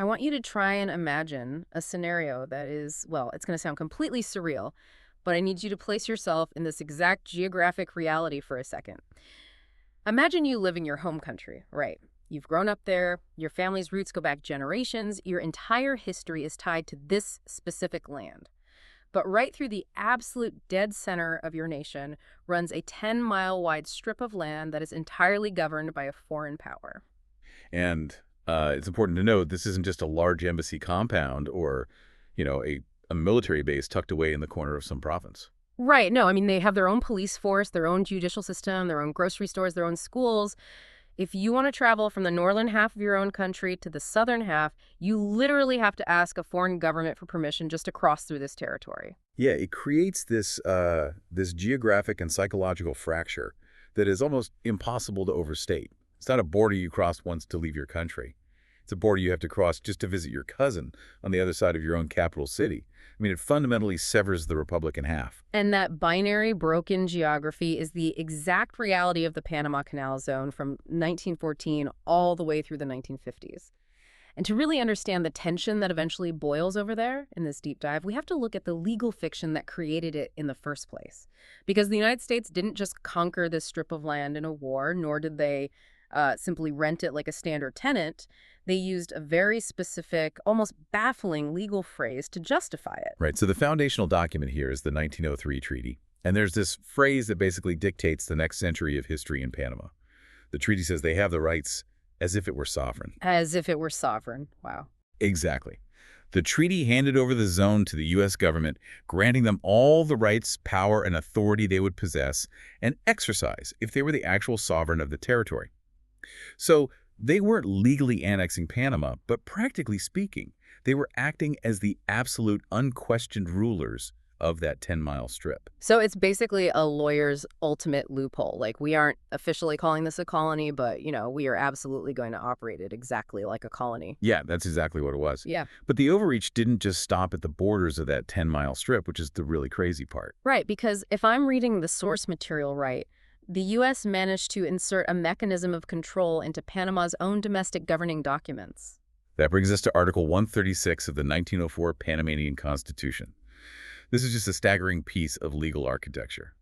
I want you to try and imagine a scenario that is, well, it's going to sound completely surreal, but I need you to place yourself in this exact geographic reality for a second. Imagine you live in your home country, right? You've grown up there, your family's roots go back generations, your entire history is tied to this specific land. But right through the absolute dead center of your nation runs a 10-mile wide strip of land that is entirely governed by a foreign power. And it's important to note this isn't just a large embassy compound or, a military base tucked away in the corner of some province. Right, no, I mean, they have their own police force, their own judicial system, their own grocery stores, their own schools. If you want to travel from the northern half of your own country to the southern half, you literally have to ask a foreign government for permission just to cross through this territory. Yeah, it creates this geographic and psychological fracture that is almost impossible to overstate. It's not a border you cross once to leave your country. It's a border you have to cross just to visit your cousin on the other side of your own capital city. I mean, it fundamentally severs the republic in half. And that binary, broken geography is the exact reality of the Panama Canal Zone from 1914 all the way through the 1950s. And to really understand the tension that eventually boils over there in this deep dive, we have to look at the legal fiction that created it in the first place. Because the United States didn't just conquer this strip of land in a war, nor did they simply rent it like a standard tenant. They used a very specific, almost baffling legal phrase to justify it. Right, so the foundational document here is the 1903 treaty. And there's this phrase that basically dictates the next century of history in Panama. The treaty says they have the rights as if it were sovereign. As if it were sovereign. Wow. Exactly. The treaty handed over the zone to the U.S. government, granting them all the rights, power, and authority they would possess and exercise if they were the actual sovereign of the territory. So they weren't legally annexing Panama, but practically speaking, they were acting as the absolute unquestioned rulers of that 10-mile strip. So it's basically a lawyer's ultimate loophole. Like, we aren't officially calling this a colony, but, we are absolutely going to operate it exactly like a colony. Yeah, that's exactly what it was. Yeah. But the overreach didn't just stop at the borders of that 10-mile strip, which is the really crazy part. Right, because if I'm reading the source material right, the U.S. managed to insert a mechanism of control into Panama's own domestic governing documents. That brings us to Article 136 of the 1904 Panamanian Constitution. This is just a staggering piece of legal architecture.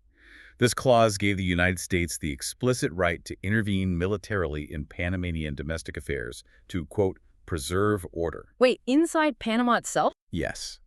This clause gave the United States the explicit right to intervene militarily in Panamanian domestic affairs to, quote, preserve order. Wait, inside Panama itself? Yes.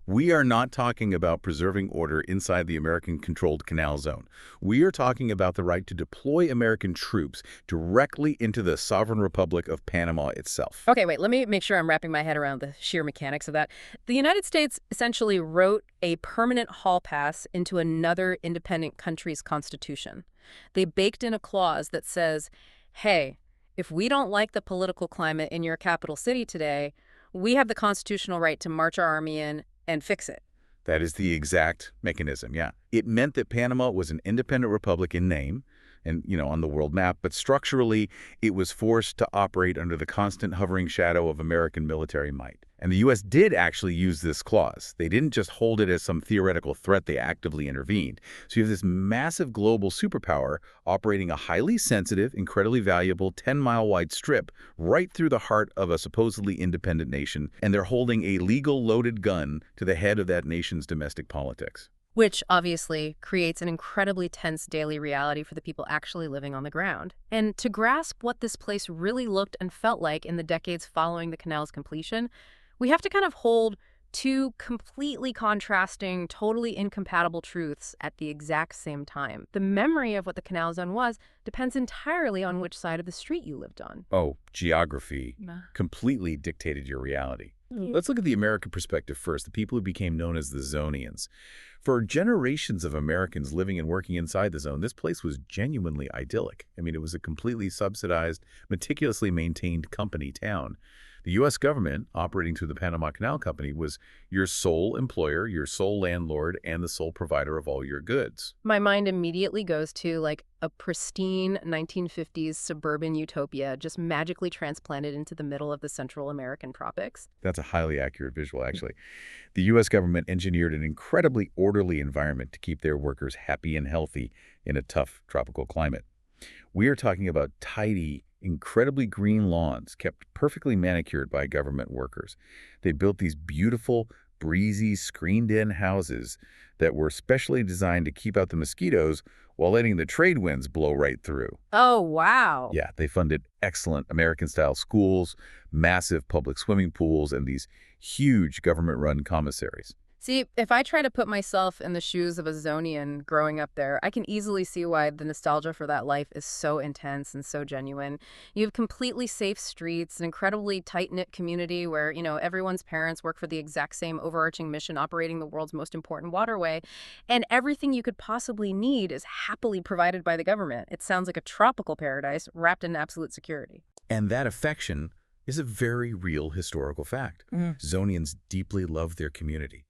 We are not talking about preserving order inside the American-controlled Canal Zone. We are talking about the right to deploy American troops directly into the sovereign republic of Panama itself. Okay, wait, let me make sure I'm wrapping my head around the sheer mechanics of that. The United States essentially wrote a permanent hall pass into another independent country's constitution. They baked in a clause that says, hey, if we don't like the political climate in your capital city today, we have the constitutional right to march our army in and fix it. That is the exact mechanism, yeah. It meant that Panama was an independent republic in name and, on the world map, but structurally, it was forced to operate under the constant hovering shadow of American military might. And the U.S. did actually use this clause. They didn't just hold it as some theoretical threat, they actively intervened. So you have this massive global superpower operating a highly sensitive, incredibly valuable 10-mile wide strip right through the heart of a supposedly independent nation, and they're holding a legal loaded gun to the head of that nation's domestic politics. Which obviously creates an incredibly tense daily reality for the people actually living on the ground. And to grasp what this place really looked and felt like in the decades following the canal's completion, we have to kind of hold two completely contrasting, totally incompatible truths at the exact same time. The memory of what the Canal Zone was depends entirely on which side of the street you lived on. Oh, geography completely dictated your reality. Let's look at the American perspective first, the people who became known as the Zonians. For generations of Americans living and working inside the zone, this place was genuinely idyllic. I mean, it was a completely subsidized, meticulously maintained company town. The U.S. government, operating through the Panama Canal Company, was your sole employer, your sole landlord, and the sole provider of all your goods. My mind immediately goes to, like, a pristine 1950s suburban utopia just magically transplanted into the middle of the Central American tropics. That's a highly accurate visual, actually. The U.S. government engineered an incredibly orderly environment to keep their workers happy and healthy in a tough tropical climate. We are talking about tidy, incredibly green lawns kept perfectly manicured by government workers. They built these beautiful, breezy, screened-in houses that were specially designed to keep out the mosquitoes while letting the trade winds blow right through. Oh, wow. Yeah, they funded excellent American-style schools, massive public swimming pools, and these huge government-run commissaries. See, if I try to put myself in the shoes of a Zonian growing up there, I can easily see why the nostalgia for that life is so intense and so genuine. You have completely safe streets, an incredibly tight-knit community where, everyone's parents work for the exact same overarching mission operating the world's most important waterway, and everything you could possibly need is happily provided by the government. It sounds like a tropical paradise wrapped in absolute security. And that affection is a very real historical fact. Zonians deeply love their community.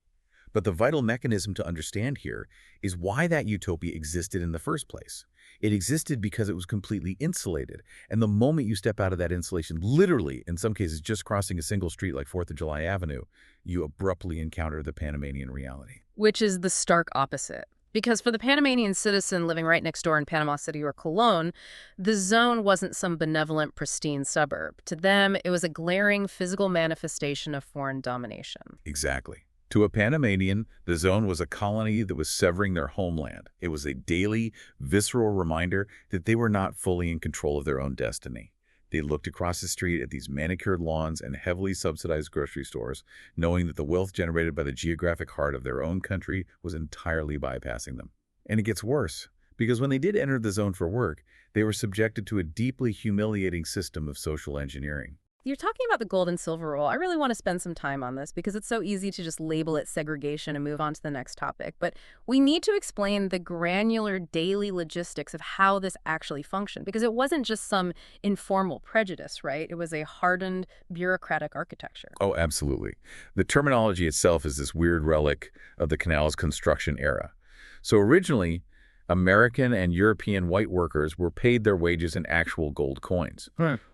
But the vital mechanism to understand here is why that utopia existed in the first place. It existed because it was completely insulated. And the moment you step out of that insulation, literally, in some cases, just crossing a single street like 4th of July Avenue, you abruptly encounter the Panamanian reality. Which is the stark opposite. Because for the Panamanian citizen living right next door in Panama City or Colón, the zone wasn't some benevolent, pristine suburb. To them, it was a glaring physical manifestation of foreign domination. Exactly. To a Panamanian, the zone was a colony that was severing their homeland. It was a daily, visceral reminder that they were not fully in control of their own destiny. They looked across the street at these manicured lawns and heavily subsidized grocery stores, knowing that the wealth generated by the geographic heart of their own country was entirely bypassing them. And it gets worse, because when they did enter the zone for work, they were subjected to a deeply humiliating system of social engineering. You're talking about the gold and silver rule. I really want to spend some time on this because it's so easy to just label it segregation and move on to the next topic. But we need to explain the granular daily logistics of how this actually functioned, because it wasn't just some informal prejudice, right? It was a hardened bureaucratic architecture. Oh, absolutely. The terminology itself is this weird relic of the canal's construction era. So originally, American and European white workers were paid their wages in actual gold coins.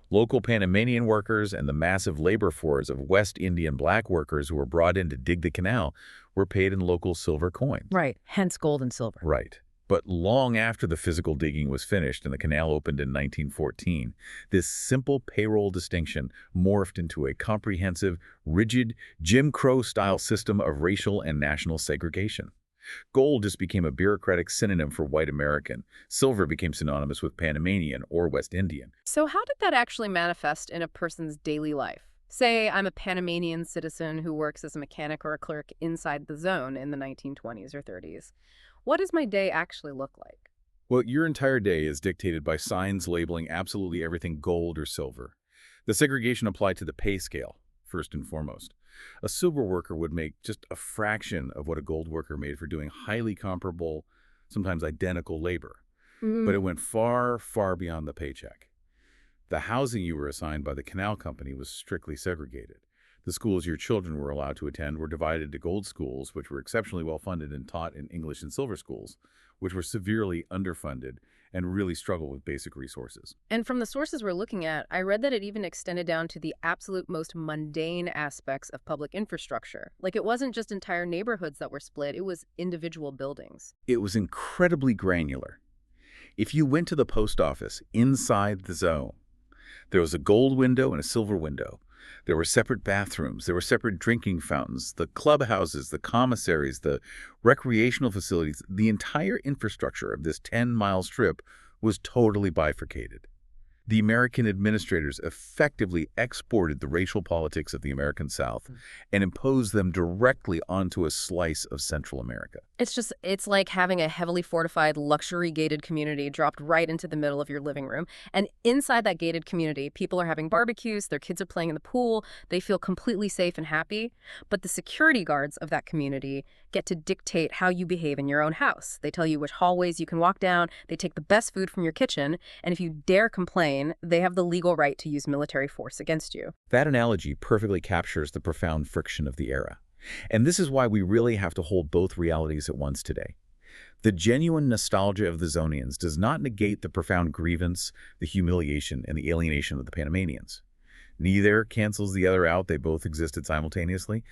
Local Panamanian workers and the massive labor force of West Indian black workers who were brought in to dig the canal were paid in local silver coins. Right, hence gold and silver. Right. But long after the physical digging was finished and the canal opened in 1914, this simple payroll distinction morphed into a comprehensive, rigid, Jim Crow-style system of racial and national segregation. Gold just became a bureaucratic synonym for white American. Silver became synonymous with Panamanian or West Indian. So how did that actually manifest in a person's daily life? Say I'm a Panamanian citizen who works as a mechanic or a clerk inside the zone in the 1920s or 30s. What does my day actually look like? Well, your entire day is dictated by signs labeling absolutely everything gold or silver. The segregation applied to the pay scale, first and foremost. A silver worker would make just a fraction of what a gold worker made for doing highly comparable, sometimes identical labor. But it went far, far beyond the paycheck. The housing you were assigned by the canal company was strictly segregated. The schools your children were allowed to attend were divided into gold schools, which were exceptionally well-funded and taught in English, and silver schools, which were severely underfunded and really struggled with basic resources. And from the sources we're looking at, I read that it even extended down to the absolute most mundane aspects of public infrastructure. Like, it wasn't just entire neighborhoods that were split, it was individual buildings. It was incredibly granular. If you went to the post office inside the zone, there was a gold window and a silver window. There were separate bathrooms, there were separate drinking fountains, the clubhouses, the commissaries, the recreational facilities. The entire infrastructure of this 10-mile strip was totally bifurcated. The American administrators effectively exported the racial politics of the American South and imposed them directly onto a slice of Central America. It's like having a heavily fortified, luxury-gated community dropped right into the middle of your living room. And inside that gated community, people are having barbecues, their kids are playing in the pool, they feel completely safe and happy. But the security guards of that community get to dictate how you behave in your own house. They tell you which hallways you can walk down, they take the best food from your kitchen, and if you dare complain, they have the legal right to use military force against you. That analogy perfectly captures the profound friction of the era. And this is why we really have to hold both realities at once today. The genuine nostalgia of the Zonians does not negate the profound grievance, the humiliation, and the alienation of the Panamanians. Neither cancels the other out. They both existed simultaneously.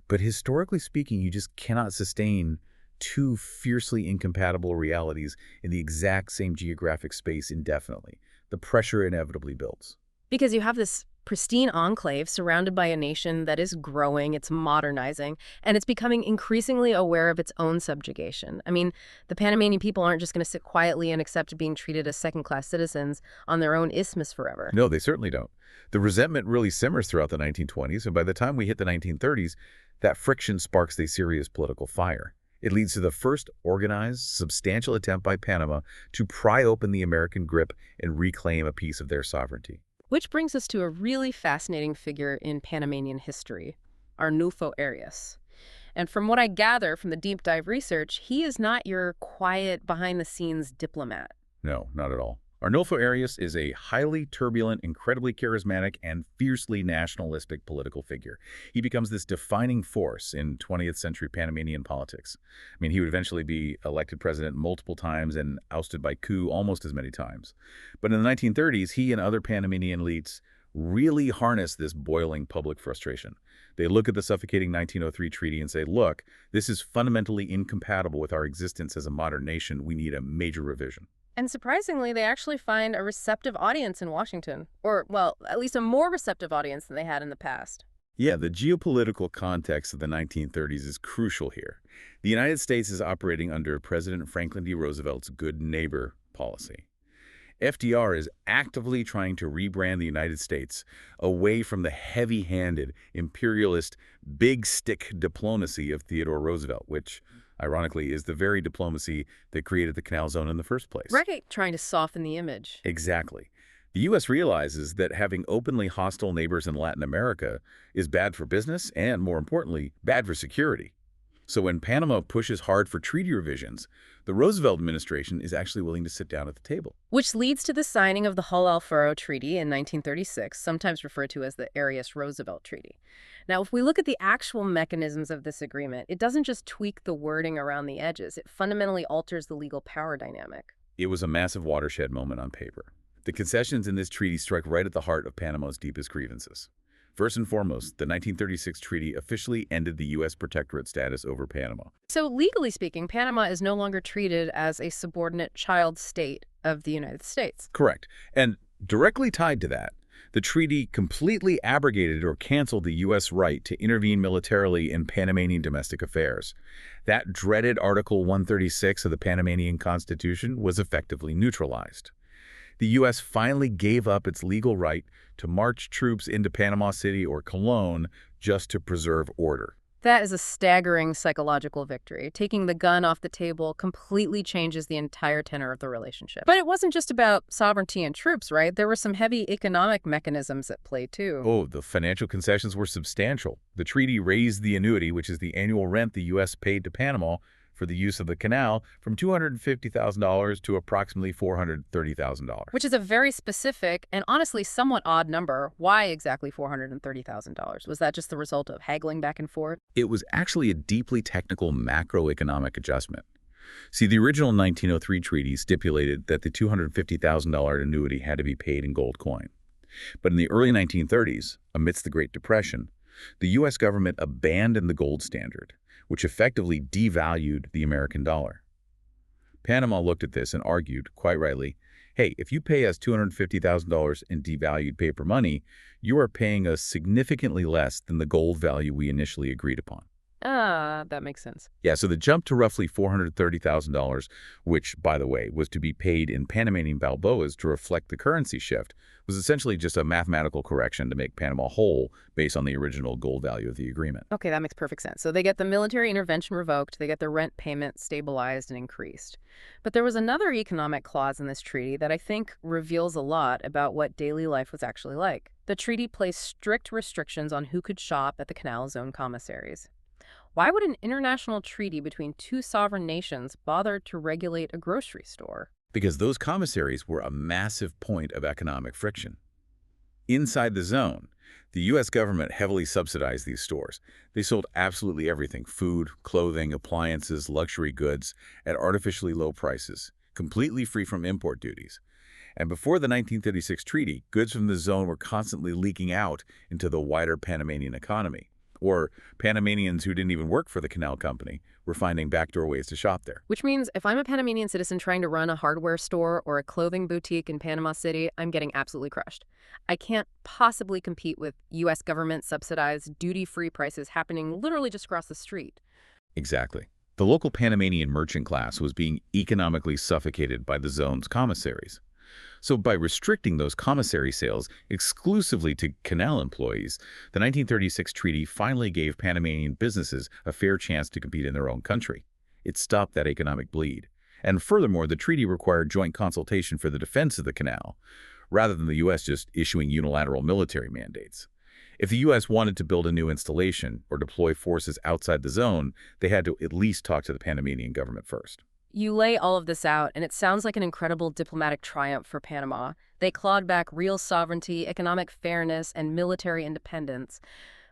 But historically speaking, you just cannot sustain two fiercely incompatible realities in the exact same geographic space indefinitely. the pressure inevitably builds. Because you have this pristine enclave surrounded by a nation that is growing, it's modernizing, and it's becoming increasingly aware of its own subjugation. I mean, the Panamanian people aren't just going to sit quietly and accept being treated as second-class citizens on their own isthmus forever. No, they certainly don't. The resentment really simmers throughout the 1920s, and by the time we hit the 1930s, that friction sparks a serious political fire. It leads to the first organized, substantial attempt by Panama to pry open the American grip and reclaim a piece of their sovereignty. Which brings us to a really fascinating figure in Panamanian history, Arnulfo Arias. And from what I gather from the deep dive research, he is not your quiet, behind-the-scenes diplomat. No, not at all. Arnulfo Arias is a highly turbulent, incredibly charismatic, and fiercely nationalistic political figure. He becomes this defining force in 20th century Panamanian politics. I mean, he would eventually be elected president multiple times and ousted by coup almost as many times. But in the 1930s, he and other Panamanian elites really harness this boiling public frustration. They look at the suffocating 1903 treaty and say, look, this is fundamentally incompatible with our existence as a modern nation. We need a major revision. And surprisingly, they actually find a receptive audience in Washington. Or, well, at least a more receptive audience than they had in the past. Yeah, the geopolitical context of the 1930s is crucial here. The United States is operating under President Franklin D. Roosevelt's good neighbor policy. FDR is actively trying to rebrand the United States away from the heavy-handed, imperialist, big-stick diplomacy of Theodore Roosevelt, which, ironically, is the very diplomacy that created the Canal Zone in the first place. Right, trying to soften the image. Exactly. The U.S. realizes that having openly hostile neighbors in Latin America is bad for business and, more importantly, bad for security. So when Panama pushes hard for treaty revisions, the Roosevelt administration is actually willing to sit down at the table. Which leads to the signing of the Hull-Alfaro Treaty in 1936, sometimes referred to as the Arias-Roosevelt Treaty. Now, if we look at the actual mechanisms of this agreement, it doesn't just tweak the wording around the edges. It fundamentally alters the legal power dynamic. It was a massive watershed moment on paper. The concessions in this treaty strike right at the heart of Panama's deepest grievances. First and foremost, the 1936 treaty officially ended the U.S. protectorate status over Panama. So legally speaking, Panama is no longer treated as a subordinate child state of the United States. Correct. And directly tied to that, the treaty completely abrogated or canceled the U.S. right to intervene militarily in Panamanian domestic affairs. That dreaded Article 136 of the Panamanian Constitution was effectively neutralized. The U.S. finally gave up its legal right to march troops into Panama City or Colón just to preserve order. That is a staggering psychological victory. Taking the gun off the table completely changes the entire tenor of the relationship. But it wasn't just about sovereignty and troops, right? There were some heavy economic mechanisms at play, too. Oh, the financial concessions were substantial. The treaty raised the annuity, which is the annual rent the U.S. paid to Panama for the use of the canal, from $250,000 to approximately $430,000. Which is a very specific and honestly somewhat odd number. Why exactly $430,000? Was that just the result of haggling back and forth? It was actually a deeply technical macroeconomic adjustment. See, the original 1903 treaty stipulated that the $250,000 annuity had to be paid in gold coin. But in the early 1930s, amidst the Great Depression, the U.S. government abandoned the gold standard, which effectively devalued the American dollar. Panama looked at this and argued, quite rightly, hey, if you pay us $250,000 in devalued paper money, you are paying us significantly less than the gold value we initially agreed upon. That makes sense. Yeah, so the jump to roughly $430,000, which, by the way, was to be paid in Panamanian balboas to reflect the currency shift, was essentially just a mathematical correction to make Panama whole based on the original gold value of the agreement. Okay, that makes perfect sense. So they get the military intervention revoked, they get their rent payment stabilized and increased. But there was another economic clause in this treaty that I think reveals a lot about what daily life was actually like. The treaty placed strict restrictions on who could shop at the Canal Zone commissaries. Why would an international treaty between two sovereign nations bother to regulate a grocery store? Because those commissaries were a massive point of economic friction. Inside the zone, the U.S. government heavily subsidized these stores. They sold absolutely everything: food, clothing, appliances, luxury goods, at artificially low prices, completely free from import duties. And before the 1936 treaty, goods from the zone were constantly leaking out into the wider Panamanian economy. Or Panamanians who didn't even work for the canal company were finding backdoor ways to shop there. Which means if I'm a Panamanian citizen trying to run a hardware store or a clothing boutique in Panama City, I'm getting absolutely crushed. I can't possibly compete with U.S. government-subsidized, duty-free prices happening literally just across the street. Exactly. The local Panamanian merchant class was being economically suffocated by the zone's commissaries. So by restricting those commissary sales exclusively to canal employees, the 1936 treaty finally gave Panamanian businesses a fair chance to compete in their own country. It stopped that economic bleed. And furthermore, the treaty required joint consultation for the defense of the canal, rather than the U.S. just issuing unilateral military mandates. If the U.S. wanted to build a new installation or deploy forces outside the zone, they had to at least talk to the Panamanian government first. You lay all of this out, and it sounds like an incredible diplomatic triumph for Panama. They clawed back real sovereignty, economic fairness, and military independence.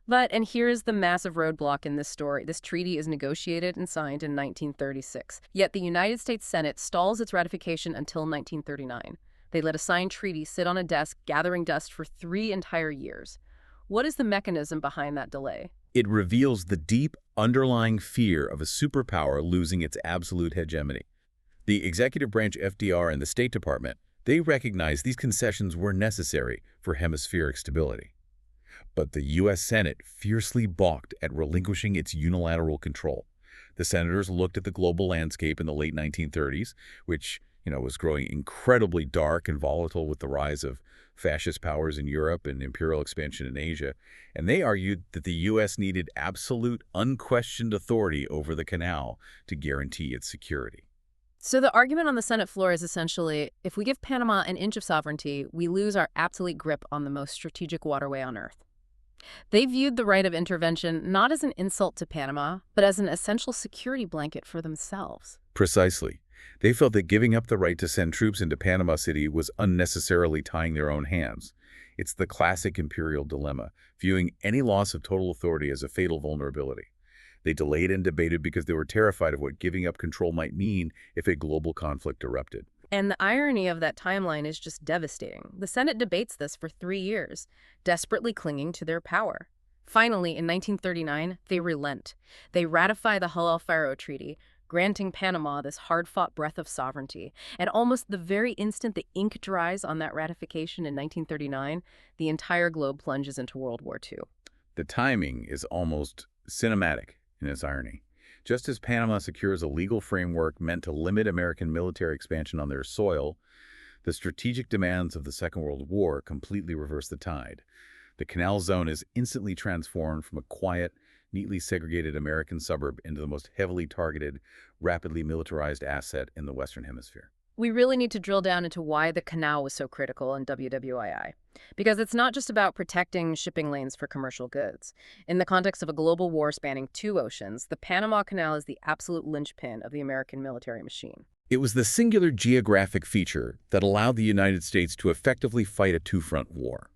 And here's the massive roadblock in this story. This treaty is negotiated and signed in 1936. Yet the United States Senate stalls its ratification until 1939. They let a signed treaty sit on a desk, gathering dust for 3 entire years. What is the mechanism behind that delay? It reveals the deep, underlying fear of a superpower losing its absolute hegemony. The executive branch FDR and the State Department, they recognized these concessions were necessary for hemispheric stability. But the U.S. Senate fiercely balked at relinquishing its unilateral control. The senators looked at the global landscape in the late 1930s, which was growing incredibly dark and volatile with the rise of fascist powers in Europe and imperial expansion in Asia, and they argued that the U.S. needed absolute, unquestioned authority over the canal to guarantee its security. So the argument on the Senate floor is essentially, if we give Panama an inch of sovereignty, we lose our absolute grip on the most strategic waterway on Earth. They viewed the right of intervention not as an insult to Panama, but as an essential security blanket for themselves. Precisely. They felt that giving up the right to send troops into Panama City was unnecessarily tying their own hands. It's the classic imperial dilemma, viewing any loss of total authority as a fatal vulnerability. They delayed and debated because they were terrified of what giving up control might mean if a global conflict erupted. And the irony of that timeline is just devastating. The Senate debates this for 3 years, desperately clinging to their power. Finally, in 1939, they relent. They ratify the Hull-Alfaro Treaty, granting Panama this hard-fought breath of sovereignty. And almost the very instant the ink dries on that ratification in 1939, the entire globe plunges into World War II. The timing is almost cinematic in its irony. Just as Panama secures a legal framework meant to limit American military expansion on their soil, the strategic demands of the Second World War completely reverse the tide. The Canal Zone is instantly transformed from a quiet, neatly segregated American suburb into the most heavily targeted, rapidly militarized asset in the Western Hemisphere. We really need to drill down into why the canal was so critical in WWII. Because it's not just about protecting shipping lanes for commercial goods. In the context of a global war spanning 2 oceans, the Panama Canal is the absolute linchpin of the American military machine. It was the singular geographic feature that allowed the United States to effectively fight a 2-front war.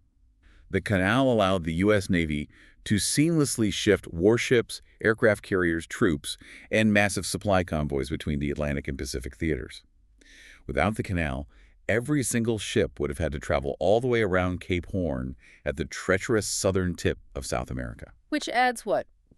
The canal allowed the U.S. Navy to seamlessly shift warships, aircraft carriers, troops, and massive supply convoys between the Atlantic and Pacific theaters. Without the canal, every single ship would have had to travel all the way around Cape Horn at the treacherous southern tip of South America. Which adds,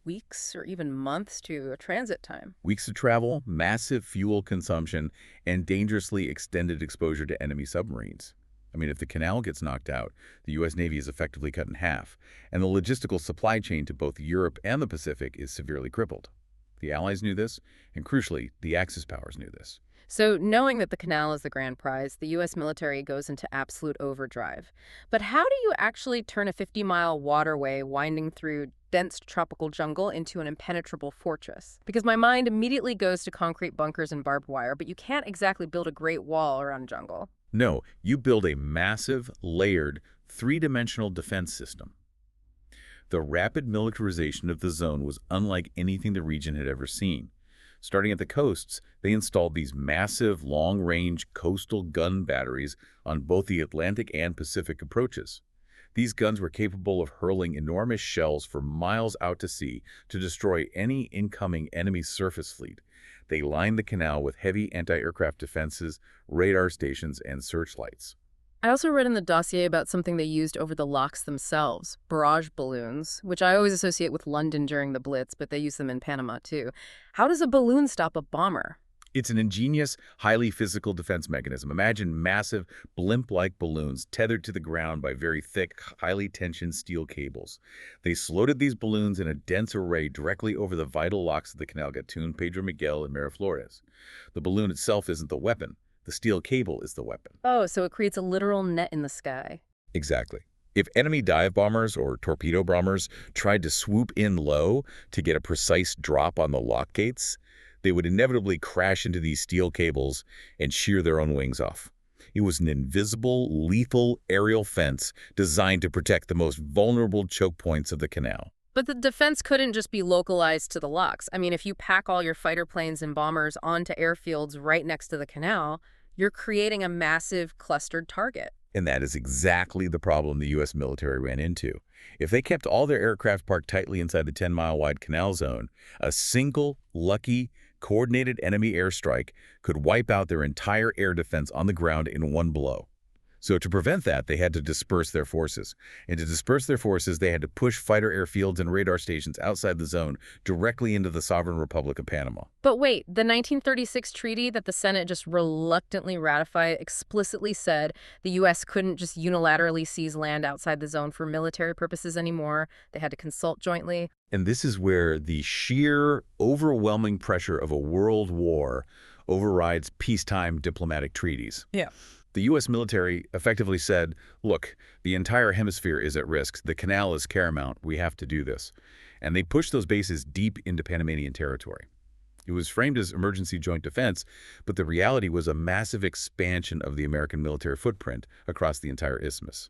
weeks or even months to a transit time? Weeks of travel, massive fuel consumption, and dangerously extended exposure to enemy submarines. If the canal gets knocked out, the U.S. Navy is effectively cut in half, and the logistical supply chain to both Europe and the Pacific is severely crippled. The Allies knew this, and crucially, the Axis powers knew this. So knowing that the canal is the grand prize, the U.S. military goes into absolute overdrive. But how do you actually turn a 50-mile waterway winding through dense tropical jungle into an impenetrable fortress? Because my mind immediately goes to concrete bunkers and barbed wire, but you can't exactly build a great wall around jungle. No, you build a massive, layered, 3-dimensional defense system. The rapid militarization of the zone was unlike anything the region had ever seen. Starting at the coasts, they installed these massive, long-range coastal gun batteries on both the Atlantic and Pacific approaches. These guns were capable of hurling enormous shells for miles out to sea to destroy any incoming enemy surface fleet. They lined the canal with heavy anti-aircraft defenses, radar stations, and searchlights. I also read in the dossier about something they used over the locks themselves, barrage balloons, which I always associate with London during the Blitz, but they use them in Panama too. How does a balloon stop a bomber? It's an ingenious, highly physical defense mechanism. Imagine massive, blimp-like balloons tethered to the ground by very thick, highly tensioned steel cables. They floated these balloons in a dense array directly over the vital locks of the Canal Gatún, Pedro Miguel, and Miraflores. The balloon itself isn't the weapon. The steel cable is the weapon. Oh, so it creates a literal net in the sky. Exactly. If enemy dive bombers or torpedo bombers tried to swoop in low to get a precise drop on the lock gates, they would inevitably crash into these steel cables and shear their own wings off. It was an invisible, lethal aerial fence designed to protect the most vulnerable choke points of the canal. But the defense couldn't just be localized to the locks. I mean, if you pack all your fighter planes and bombers onto airfields right next to the canal, you're creating a massive clustered target. And that is exactly the problem the U.S. military ran into. If they kept all their aircraft parked tightly inside the 10-mile-wide Canal Zone, a single, lucky, coordinated enemy airstrike could wipe out their entire air defense on the ground in one blow. So to prevent that, they had to disperse their forces. And to disperse their forces, they had to push fighter airfields and radar stations outside the zone directly into the sovereign Republic of Panama. But wait, the 1936 treaty that the Senate just reluctantly ratified explicitly said the U.S. couldn't just unilaterally seize land outside the zone for military purposes anymore. They had to consult jointly. And this is where the sheer, overwhelming pressure of a world war overrides peacetime diplomatic treaties. Yeah. The U.S. military effectively said, look, the entire hemisphere is at risk. The canal is paramount. We have to do this. And they pushed those bases deep into Panamanian territory. It was framed as emergency joint defense, but the reality was a massive expansion of the American military footprint across the entire isthmus.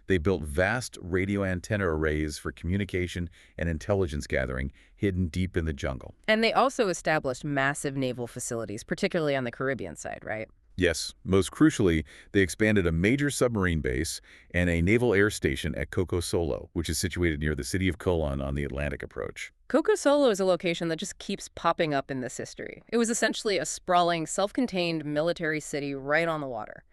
They built vast radio antenna arrays for communication and intelligence gathering hidden deep in the jungle. And they also established massive naval facilities, particularly on the Caribbean side, right? Yes, most crucially, they expanded a major submarine base and a naval air station at Coco Solo, which is situated near the city of Colón on the Atlantic approach. Coco Solo is a location that just keeps popping up in this history. It was essentially a sprawling, self-contained military city right on the water.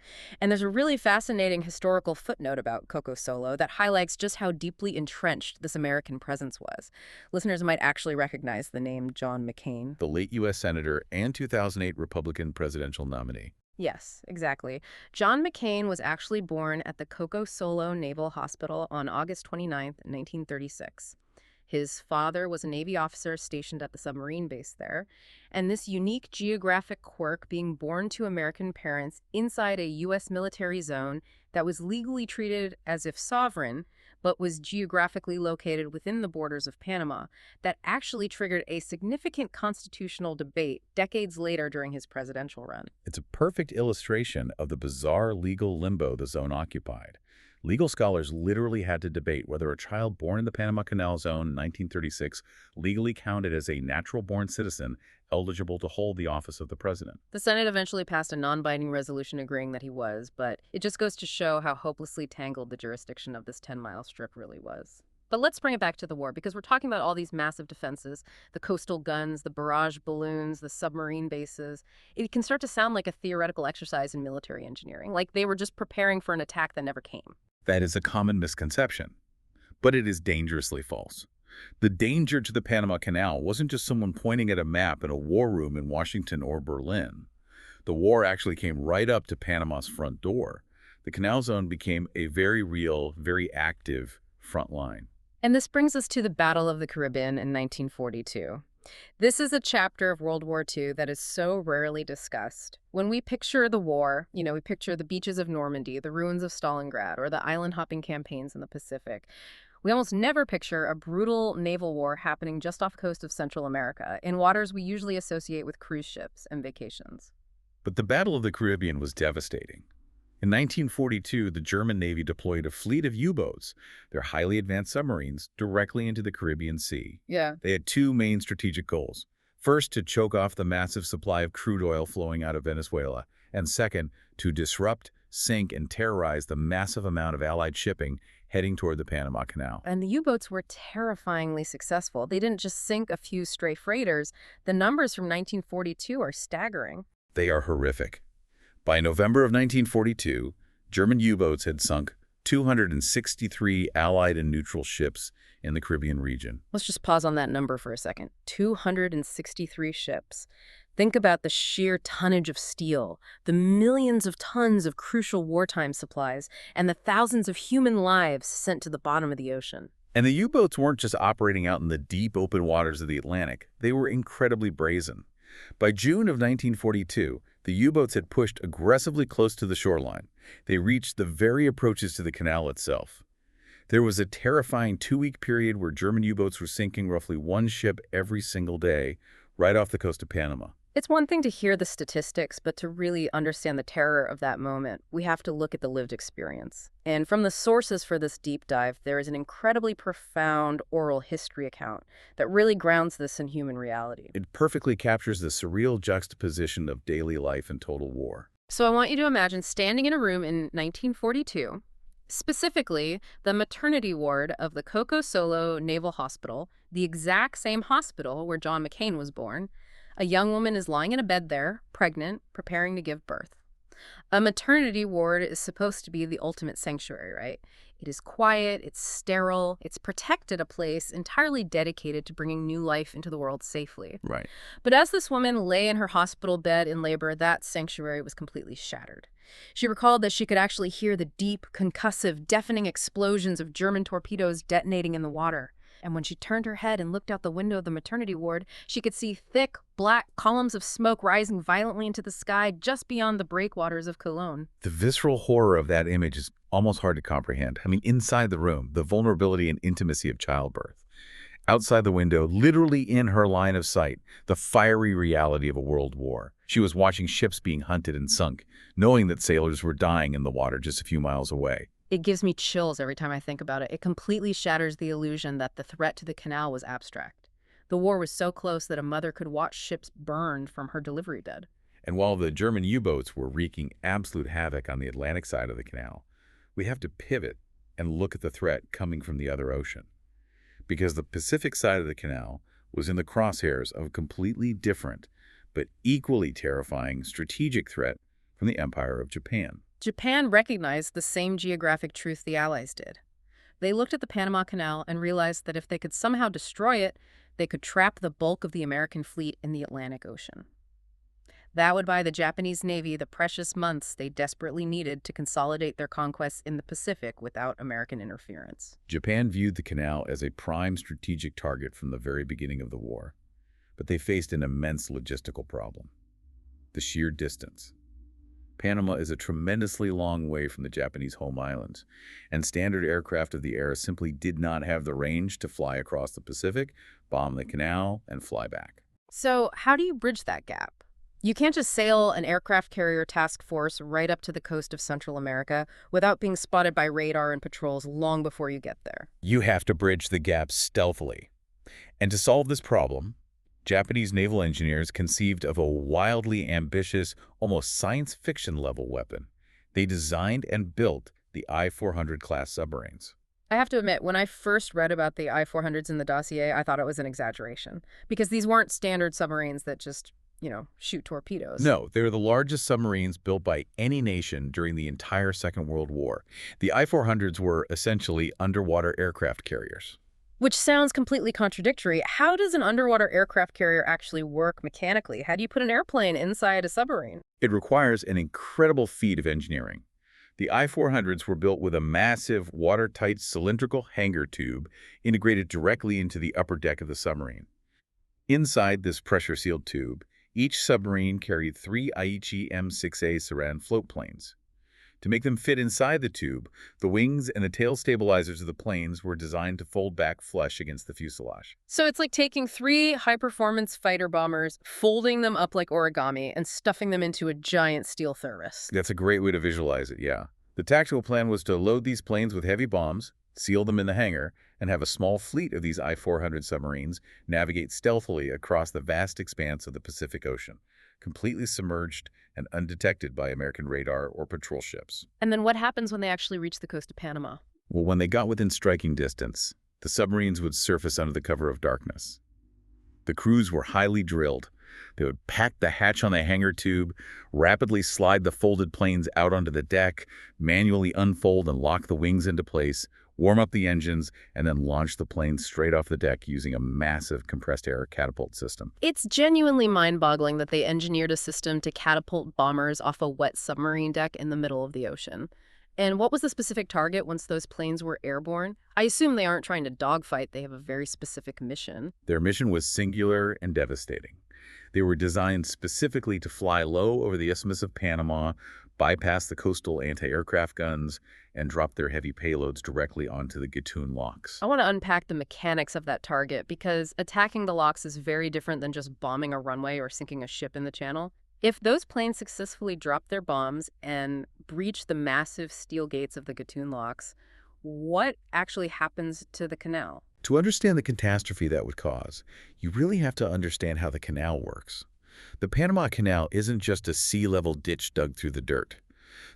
And there's a really fascinating historical footnote about Coco Solo that highlights just how deeply entrenched this American presence was. Listeners might actually recognize the name John McCain. The late U.S. Senator and 2008 Republican presidential nominee. Yes, exactly. John McCain was actually born at the Coco Solo Naval Hospital on August 29, 1936. His father was a Navy officer stationed at the submarine base there, and this unique geographic quirk being born to American parents inside a U.S. military zone that was legally treated as if sovereign, but was geographically located within the borders of Panama, that actually triggered a significant constitutional debate decades later during his presidential run. It's a perfect illustration of the bizarre legal limbo the zone occupied. Legal scholars literally had to debate whether a child born in the Panama Canal Zone in 1936 legally counted as a natural-born citizen eligible to hold the office of the president. The Senate eventually passed a non-binding resolution agreeing that he was, but it just goes to show how hopelessly tangled the jurisdiction of this 10-mile strip really was. But let's bring it back to the war, because we're talking about all these massive defenses, the coastal guns, the barrage balloons, the submarine bases. It can start to sound like a theoretical exercise in military engineering, like they were just preparing for an attack that never came. That is a common misconception, but it is dangerously false. The danger to the Panama Canal wasn't just someone pointing at a map in a war room in Washington or Berlin. The war actually came right up to Panama's front door. The Canal Zone became a very real, very active front line. And this brings us to the Battle of the Caribbean in 1942. This is a chapter of World War II that is so rarely discussed. When we picture the war, we picture the beaches of Normandy, the ruins of Stalingrad, or the island-hopping campaigns in the Pacific. We almost never picture a brutal naval war happening just off the coast of Central America, in waters we usually associate with cruise ships and vacations. But the Battle of the Caribbean was devastating. In 1942, the German Navy deployed a fleet of U-boats, their highly advanced submarines, directly into the Caribbean Sea. Yeah. They had two main strategic goals. First, to choke off the massive supply of crude oil flowing out of Venezuela, and second, to disrupt, sink, and terrorize the massive amount of Allied shipping heading toward the Panama Canal. And the U-boats were terrifyingly successful. They didn't just sink a few stray freighters. The numbers from 1942 are staggering. They are horrific. By November of 1942, German U-boats had sunk 263 Allied and neutral ships in the Caribbean region. Let's just pause on that number for a second. 263 ships. Think about the sheer tonnage of steel, the millions of tons of crucial wartime supplies, and the thousands of human lives sent to the bottom of the ocean. And the U-boats weren't just operating out in the deep open waters of the Atlantic. They were incredibly brazen. By June of 1942, the U-boats had pushed aggressively close to the shoreline. They reached the very approaches to the canal itself. There was a terrifying 2-week period where German U-boats were sinking roughly one ship every single day, right off the coast of Panama. It's one thing to hear the statistics, but to really understand the terror of that moment, we have to look at the lived experience. And from the sources for this deep dive, there is an incredibly profound oral history account that really grounds this in human reality. It perfectly captures the surreal juxtaposition of daily life and total war. So I want you to imagine standing in a room in 1942, specifically the maternity ward of the Coco Solo Naval Hospital, the exact same hospital where John McCain was born. A young woman is lying in a bed there, pregnant, preparing to give birth. A maternity ward is supposed to be the ultimate sanctuary, right? It is quiet, it's sterile, it's protected, a place entirely dedicated to bringing new life into the world safely. Right. But as this woman lay in her hospital bed in labor, that sanctuary was completely shattered. She recalled that she could actually hear the deep, concussive, deafening explosions of German torpedoes detonating in the water. And when she turned her head and looked out the window of the maternity ward, she could see thick, black columns of smoke rising violently into the sky just beyond the breakwaters of Colón. The visceral horror of that image is almost hard to comprehend. I mean, inside the room, the vulnerability and intimacy of childbirth. Outside the window, literally in her line of sight, the fiery reality of a world war. She was watching ships being hunted and sunk, knowing that sailors were dying in the water just a few miles away. It gives me chills every time I think about it. It completely shatters the illusion that the threat to the canal was abstract. The war was so close that a mother could watch ships burned from her delivery bed. And while the German U-boats were wreaking absolute havoc on the Atlantic side of the canal, we have to pivot and look at the threat coming from the other ocean. Because the Pacific side of the canal was in the crosshairs of a completely different, but equally terrifying strategic threat from the Empire of Japan. Japan recognized the same geographic truth the Allies did. They looked at the Panama Canal and realized that if they could somehow destroy it, they could trap the bulk of the American fleet in the Atlantic Ocean. That would buy the Japanese Navy the precious months they desperately needed to consolidate their conquests in the Pacific without American interference. Japan viewed the canal as a prime strategic target from the very beginning of the war, but they faced an immense logistical problem: the sheer distance. Panama is a tremendously long way from the Japanese home islands, and standard aircraft of the era simply did not have the range to fly across the Pacific, bomb the canal, and fly back. So how do you bridge that gap? You can't just sail an aircraft carrier task force right up to the coast of Central America without being spotted by radar and patrols long before you get there. You have to bridge the gap stealthily. And to solve this problem, Japanese naval engineers conceived of a wildly ambitious, almost science fiction level weapon. They designed and built the I-400 class submarines. I have to admit, when I first read about the I-400s in the dossier, I thought it was an exaggeration, because these weren't standard submarines that just, shoot torpedoes. No, they're the largest submarines built by any nation during the entire Second World War. The I-400s were essentially underwater aircraft carriers. Which sounds completely contradictory. How does an underwater aircraft carrier actually work mechanically? How do you put an airplane inside a submarine? It requires an incredible feat of engineering. The I-400s were built with a massive, watertight cylindrical hangar tube integrated directly into the upper deck of the submarine. Inside this pressure-sealed tube, each submarine carried 3 Aichi M6A Saran float planes. To make them fit inside the tube, the wings and the tail stabilizers of the planes were designed to fold back flush against the fuselage. So it's like taking 3 high-performance fighter bombers, folding them up like origami, and stuffing them into a giant steel thermos. That's a great way to visualize it, yeah. The tactical plan was to load these planes with heavy bombs, seal them in the hangar, and have a small fleet of these I-400 submarines navigate stealthily across the vast expanse of the Pacific Ocean, completely submerged and undetected by American radar or patrol ships. And then what happens when they actually reach the coast of Panama? Well, when they got within striking distance, the submarines would surface under the cover of darkness. The crews were highly drilled, They would pack the hatch on the hangar tube, rapidly slide the folded planes out onto the deck, manually unfold and lock the wings into place, warm up the engines, and then launch the planes straight off the deck using a massive compressed air catapult system. It's genuinely mind-boggling that they engineered a system to catapult bombers off a wet submarine deck in the middle of the ocean. And what was the specific target once those planes were airborne? I assume they aren't trying to dogfight. They have a very specific mission. Their mission was singular and devastating. They were designed specifically to fly low over the Isthmus of Panama, bypass the coastal anti-aircraft guns, and drop their heavy payloads directly onto the Gatún Locks. I want to unpack the mechanics of that target because attacking the locks is very different than just bombing a runway or sinking a ship in the channel. If those planes successfully drop their bombs and breach the massive steel gates of the Gatún Locks, what actually happens to the canal? To understand the catastrophe that would cause, you really have to understand how the canal works. The Panama Canal isn't just a sea-level ditch dug through the dirt.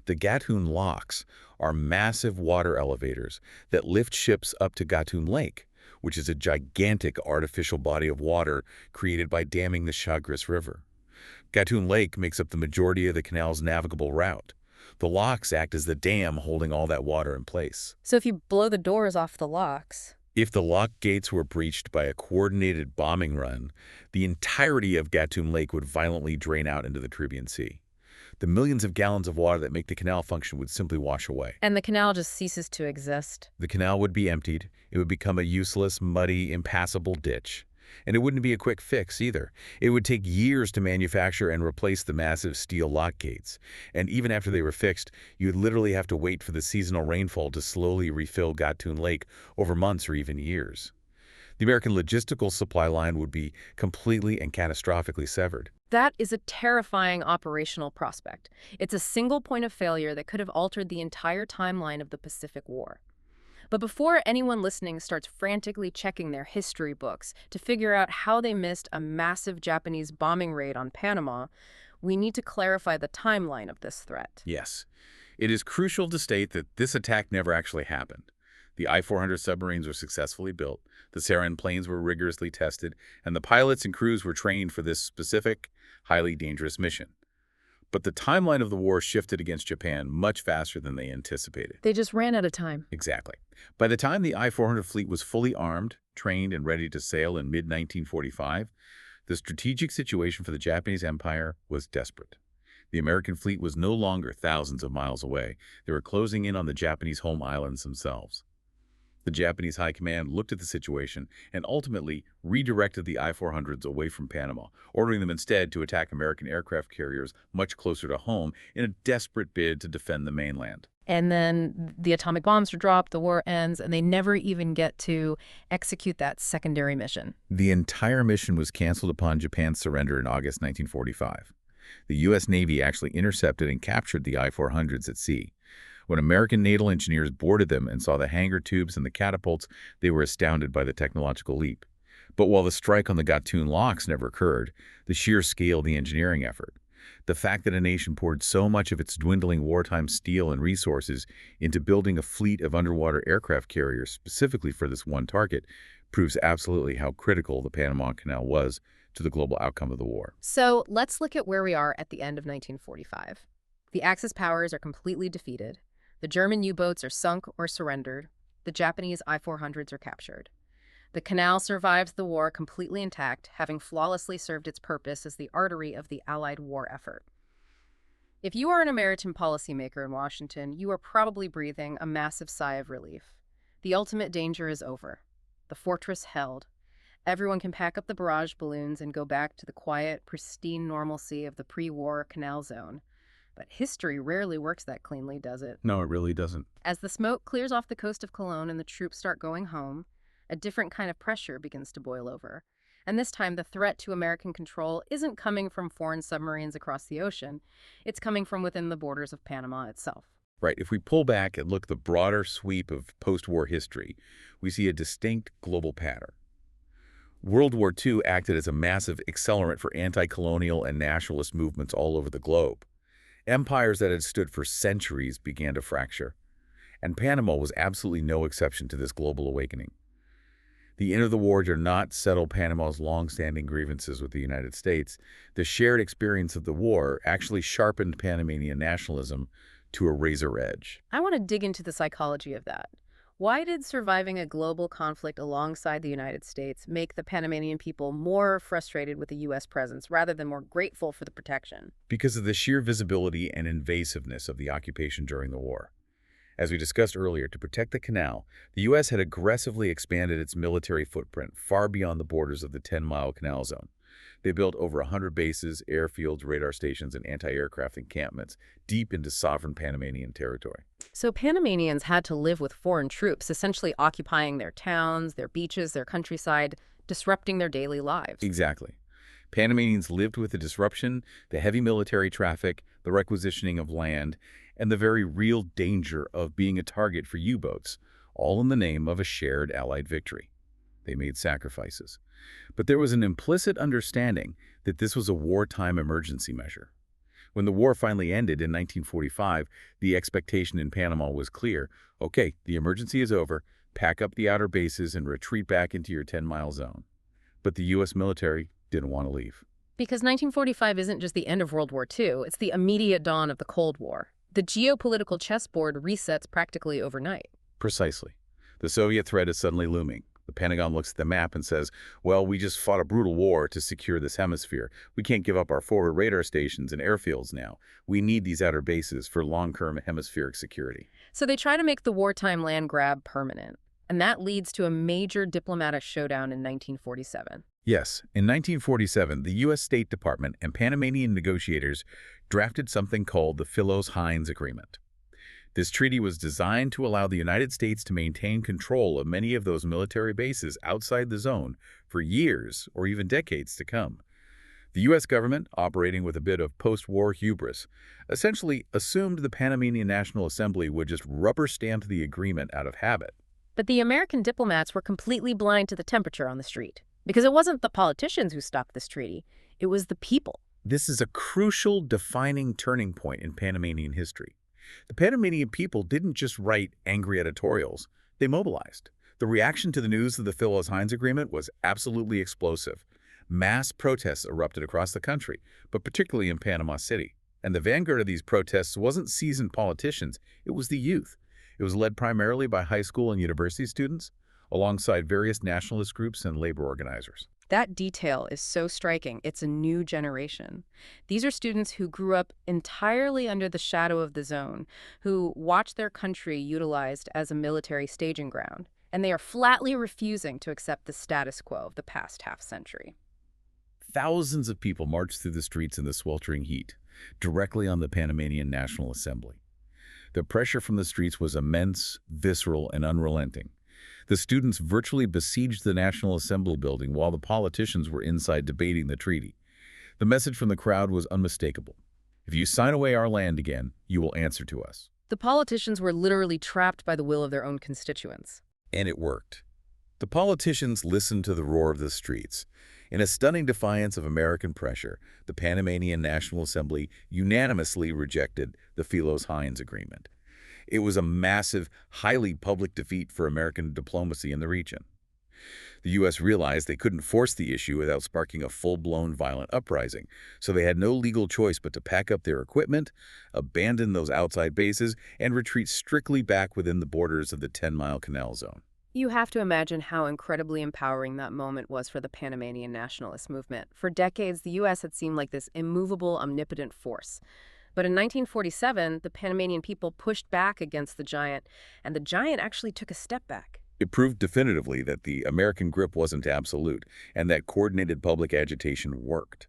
The Gatún Locks are massive water elevators that lift ships up to Gatún Lake, which is a gigantic artificial body of water created by damming the Chagres River. Gatún Lake makes up the majority of the canal's navigable route. The locks act as the dam holding all that water in place. So if you blow the doors off the locks... If the lock gates were breached by a coordinated bombing run, the entirety of Gatún Lake would violently drain out into the Caribbean Sea. The millions of gallons of water that make the canal function would simply wash away. And the canal just ceases to exist. The canal would be emptied. It would become a useless, muddy, impassable ditch. And it wouldn't be a quick fix either. It would take years to manufacture and replace the massive steel lock gates. And even after they were fixed, you'd literally have to wait for the seasonal rainfall to slowly refill Gatún Lake over months or even years. The American logistical supply line would be completely and catastrophically severed. That is a terrifying operational prospect. It's a single point of failure that could have altered the entire timeline of the Pacific War. But before anyone listening starts frantically checking their history books to figure out how they missed a massive Japanese bombing raid on Panama, we need to clarify the timeline of this threat. Yes. It is crucial to state that this attack never actually happened. The I-400 submarines were successfully built, the sarin planes were rigorously tested, and the pilots and crews were trained for this specific, highly dangerous mission. But the timeline of the war shifted against Japan much faster than they anticipated. They just ran out of time. Exactly. By the time the I-400 fleet was fully armed, trained, and ready to sail in mid-1945, the strategic situation for the Japanese Empire was desperate. The American fleet was no longer thousands of miles away. They were closing in on the Japanese home islands themselves. The Japanese High Command looked at the situation and ultimately redirected the I-400s away from Panama, ordering them instead to attack American aircraft carriers much closer to home in a desperate bid to defend the mainland. And then the atomic bombs are dropped, the war ends, and they never even get to execute that secondary mission. The entire mission was canceled upon Japan's surrender in August 1945. The U.S. Navy actually intercepted and captured the I-400s at sea. When American naval engineers boarded them and saw the hangar tubes and the catapults, they were astounded by the technological leap. But while the strike on the Gatún Locks never occurred, the sheer scale of the engineering effort, the fact that a nation poured so much of its dwindling wartime steel and resources into building a fleet of underwater aircraft carriers specifically for this one target, proves absolutely how critical the Panama Canal was to the global outcome of the war. So let's look at where we are at the end of 1945. The Axis powers are completely defeated. The German U-boats are sunk or surrendered. The Japanese I-400s are captured. The canal survives the war completely intact, having flawlessly served its purpose as the artery of the Allied war effort. If you are an American policymaker in Washington, you are probably breathing a massive sigh of relief. The ultimate danger is over. The fortress held. Everyone can pack up the barrage balloons and go back to the quiet, pristine normalcy of the pre-war Canal Zone. But history rarely works that cleanly, does it? No, it really doesn't. As the smoke clears off the coast of Colón and the troops start going home, a different kind of pressure begins to boil over. And this time, the threat to American control isn't coming from foreign submarines across the ocean. It's coming from within the borders of Panama itself. Right. If we pull back and look at the broader sweep of post-war history, we see a distinct global pattern. World War II acted as a massive accelerant for anti-colonial and nationalist movements all over the globe. Empires that had stood for centuries began to fracture, and Panama was absolutely no exception to this global awakening. The end of the war did not settle Panama's long-standing grievances with the United States. The shared experience of the war actually sharpened Panamanian nationalism to a razor edge. I want to dig into the psychology of that. Why did surviving a global conflict alongside the United States make the Panamanian people more frustrated with the U.S. presence rather than more grateful for the protection? Because of the sheer visibility and invasiveness of the occupation during the war. As we discussed earlier, to protect the canal, the U.S. had aggressively expanded its military footprint far beyond the borders of the 10-mile Canal Zone. They built over 100 bases, airfields, radar stations, and anti-aircraft encampments deep into sovereign Panamanian territory. So Panamanians had to live with foreign troops, essentially occupying their towns, their beaches, their countryside, disrupting their daily lives. Exactly. Panamanians lived with the disruption, the heavy military traffic, the requisitioning of land, and the very real danger of being a target for U-boats, all in the name of a shared Allied victory. They made sacrifices. But there was an implicit understanding that this was a wartime emergency measure. When the war finally ended in 1945, the expectation in Panama was clear. Okay, the emergency is over. Pack up the outer bases and retreat back into your 10-mile zone. But the U.S. military didn't want to leave. Because 1945 isn't just the end of World War II, it's the immediate dawn of the Cold War. The geopolitical chessboard resets practically overnight. Precisely. The Soviet threat is suddenly looming. The Pentagon looks at the map and says, well, we just fought a brutal war to secure this hemisphere. We can't give up our forward radar stations and airfields now. We need these outer bases for long-term hemispheric security. So they try to make the wartime land grab permanent. And that leads to a major diplomatic showdown in 1947. Yes, in 1947, the U.S. State Department and Panamanian negotiators drafted something called the Philos-Hines Agreement. This treaty was designed to allow the United States to maintain control of many of those military bases outside the zone for years or even decades to come. The U.S. government, operating with a bit of post-war hubris, essentially assumed the Panamanian National Assembly would just rubber stamp the agreement out of habit. But the American diplomats were completely blind to the temperature on the street. Because it wasn't the politicians who stopped this treaty, it was the people. This is a crucial defining turning point in Panamanian history. The Panamanian people didn't just write angry editorials, they mobilized. The reaction to the news of the Philos-Hines Agreement was absolutely explosive. Mass protests erupted across the country, but particularly in Panama City. And the vanguard of these protests wasn't seasoned politicians, it was the youth. It was led primarily by high school and university students, alongside various nationalist groups and labor organizers. That detail is so striking. It's a new generation. These are students who grew up entirely under the shadow of the zone, who watched their country utilized as a military staging ground, and they are flatly refusing to accept the status quo of the past half-century. Thousands of people marched through the streets in the sweltering heat, directly on the Panamanian National Assembly. The pressure from the streets was immense, visceral, and unrelenting. The students virtually besieged the National Assembly building while the politicians were inside debating the treaty. The message from the crowd was unmistakable. If you sign away our land again, you will answer to us. The politicians were literally trapped by the will of their own constituents. And it worked. The politicians listened to the roar of the streets. In a stunning defiance of American pressure, the Panamanian National Assembly unanimously rejected the Philos-Hines Agreement. It was a massive, highly public defeat for American diplomacy in the region. The U.S. realized they couldn't force the issue without sparking a full-blown violent uprising, so they had no legal choice but to pack up their equipment, abandon those outside bases, and retreat strictly back within the borders of the 10-mile Canal Zone. You have to imagine how incredibly empowering that moment was for the Panamanian nationalist movement. For decades, the U.S. had seemed like this immovable, omnipotent force. But in 1947, the Panamanian people pushed back against the giant, and the giant actually took a step back. It proved definitively that the American grip wasn't absolute, and that coordinated public agitation worked.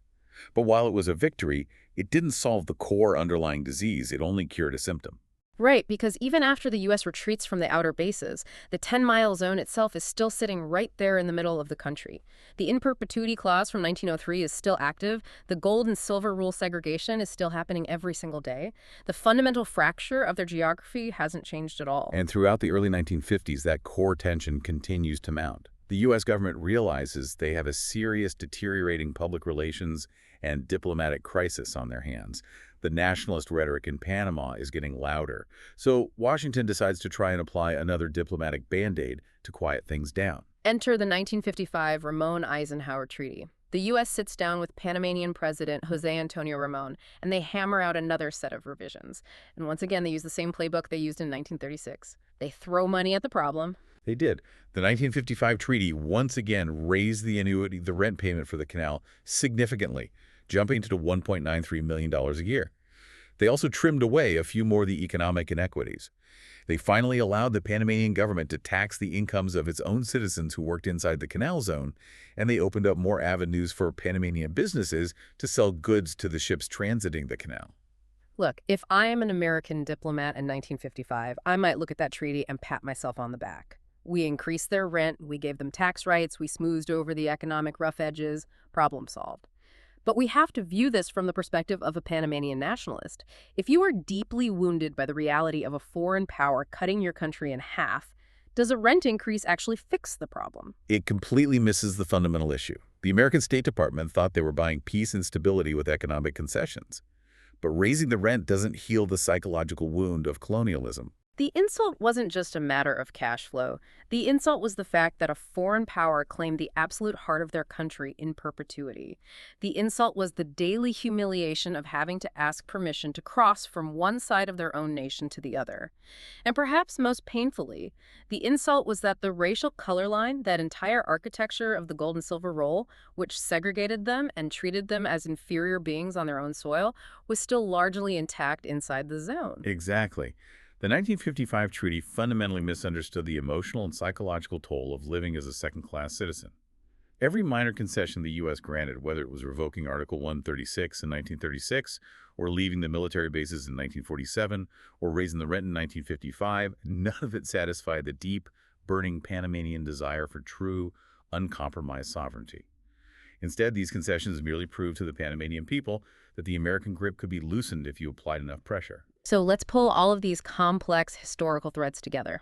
But while it was a victory, it didn't solve the core underlying disease, it only cured a symptom. Right, because even after the U.S. retreats from the outer bases, the 10-mile zone itself is still sitting right there in the middle of the country. The in perpetuity clause from 1903 is still active. The gold and silver rule segregation is still happening every single day. The fundamental fracture of their geography hasn't changed at all. And throughout the early 1950s, that core tension continues to mount. The U.S. government realizes they have a serious deteriorating public relations and diplomatic crisis on their hands. The nationalist rhetoric in Panama is getting louder. So Washington decides to try and apply another diplomatic band-aid to quiet things down. Enter the 1955 Ramon-Eisenhower Treaty. The U.S. sits down with Panamanian President José Antonio Ramon, and they hammer out another set of revisions. And once again, they use the same playbook they used in 1936. They throw money at the problem. They did. The 1955 treaty once again raised the rent payment for the canal significantly, jumping to $1.93 million a year. They also trimmed away a few more of the economic inequities. They finally allowed the Panamanian government to tax the incomes of its own citizens who worked inside the Canal Zone, and they opened up more avenues for Panamanian businesses to sell goods to the ships transiting the canal. Look, if I am an American diplomat in 1955, I might look at that treaty and pat myself on the back. We increased their rent, we gave them tax rights, we smoothed over the economic rough edges, problem solved. But we have to view this from the perspective of a Panamanian nationalist. If you are deeply wounded by the reality of a foreign power cutting your country in half, does a rent increase actually fix the problem? It completely misses the fundamental issue. The American State Department thought they were buying peace and stability with economic concessions. But raising the rent doesn't heal the psychological wound of colonialism. The insult wasn't just a matter of cash flow. The insult was the fact that a foreign power claimed the absolute heart of their country in perpetuity. The insult was the daily humiliation of having to ask permission to cross from one side of their own nation to the other. And perhaps most painfully, the insult was that the racial color line, that entire architecture of the gold and silver roll, which segregated them and treated them as inferior beings on their own soil, was still largely intact inside the zone. Exactly. The 1955 treaty fundamentally misunderstood the emotional and psychological toll of living as a second-class citizen. Every minor concession the U.S. granted, whether it was revoking Article 136 in 1936, or leaving the military bases in 1947, or raising the rent in 1955, none of it satisfied the deep, burning Panamanian desire for true, uncompromised sovereignty. Instead, these concessions merely proved to the Panamanian people that the American grip could be loosened if you applied enough pressure. So let's pull all of these complex historical threads together.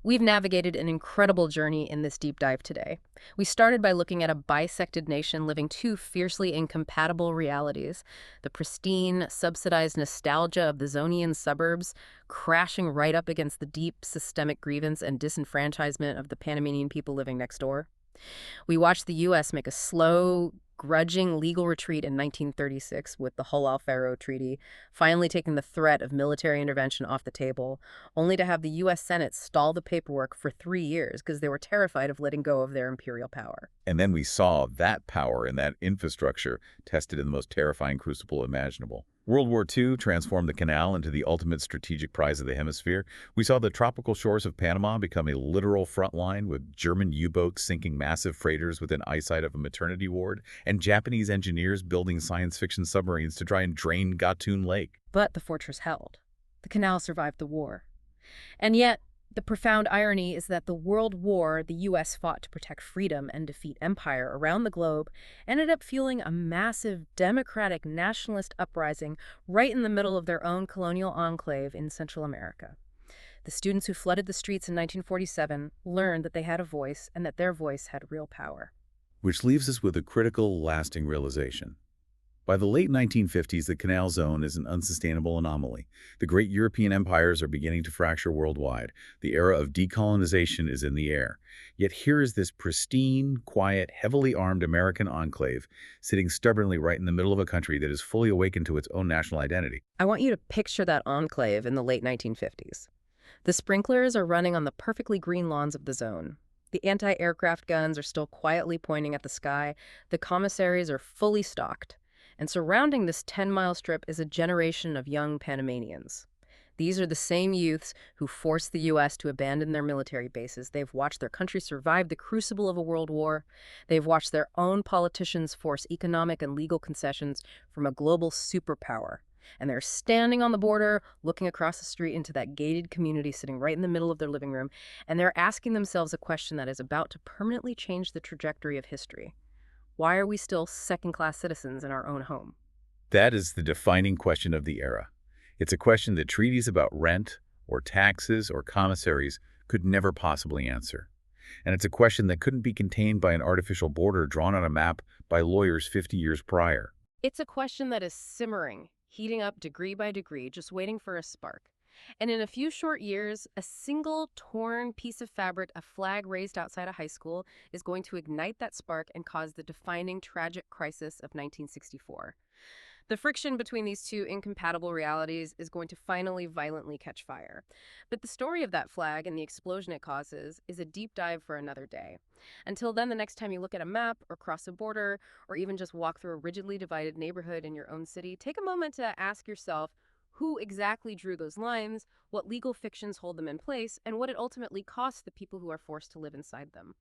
We've navigated an incredible journey in this deep dive today. We started by looking at a bisected nation living two fiercely incompatible realities: the pristine, subsidized nostalgia of the Zonian suburbs crashing right up against the deep systemic grievance and disenfranchisement of the Panamanian people living next door. We watched the U.S. make a slow, grudging legal retreat in 1936 with the Hull-Alfaro Treaty, finally taking the threat of military intervention off the table, only to have the U.S. Senate stall the paperwork for 3 years because they were terrified of letting go of their imperial power. And then we saw that power and that infrastructure tested in the most terrifying crucible imaginable. World War II transformed the canal into the ultimate strategic prize of the hemisphere. We saw the tropical shores of Panama become a literal front line, with German U-boats sinking massive freighters within eyesight of a maternity ward, and Japanese engineers building science fiction submarines to try and drain Gatún Lake. But the fortress held. The canal survived the war. And yet, the profound irony is that the World War the U.S. fought to protect freedom and defeat empire around the globe ended up fueling a massive democratic nationalist uprising right in the middle of their own colonial enclave in Central America. The students who flooded the streets in 1947 learned that they had a voice and that their voice had real power. Which leaves us with a critical, lasting realization. By the late 1950s, the Canal Zone is an unsustainable anomaly. The great European empires are beginning to fracture worldwide. The era of decolonization is in the air. Yet here is this pristine, quiet, heavily armed American enclave sitting stubbornly right in the middle of a country that is fully awakened to its own national identity. I want you to picture that enclave in the late 1950s. The sprinklers are running on the perfectly green lawns of the zone. The anti-aircraft guns are still quietly pointing at the sky. The commissaries are fully stocked. And surrounding this 10-mile strip is a generation of young Panamanians. These are the same youths who forced the U.S. to abandon their military bases. They've watched their country survive the crucible of a world war. They've watched their own politicians force economic and legal concessions from a global superpower. And they're standing on the border, looking across the street into that gated community sitting right in the middle of their living room, and they're asking themselves a question that is about to permanently change the trajectory of history. Why are we still second-class citizens in our own home? That is the defining question of the era. It's a question that treaties about rent, or taxes, or commissaries could never possibly answer. And it's a question that couldn't be contained by an artificial border drawn on a map by lawyers 50 years prior. It's a question that is simmering, heating up degree by degree, just waiting for a spark. And in a few short years, a single torn piece of fabric, a flag raised outside a high school, is going to ignite that spark and cause the defining tragic crisis of 1964. The friction between these two incompatible realities is going to finally violently catch fire. But the story of that flag and the explosion it causes is a deep dive for another day. Until then, the next time you look at a map or cross a border or even just walk through a rigidly divided neighborhood in your own city, take a moment to ask yourself who exactly drew those lines, what legal fictions hold them in place, and what it ultimately costs the people who are forced to live inside them.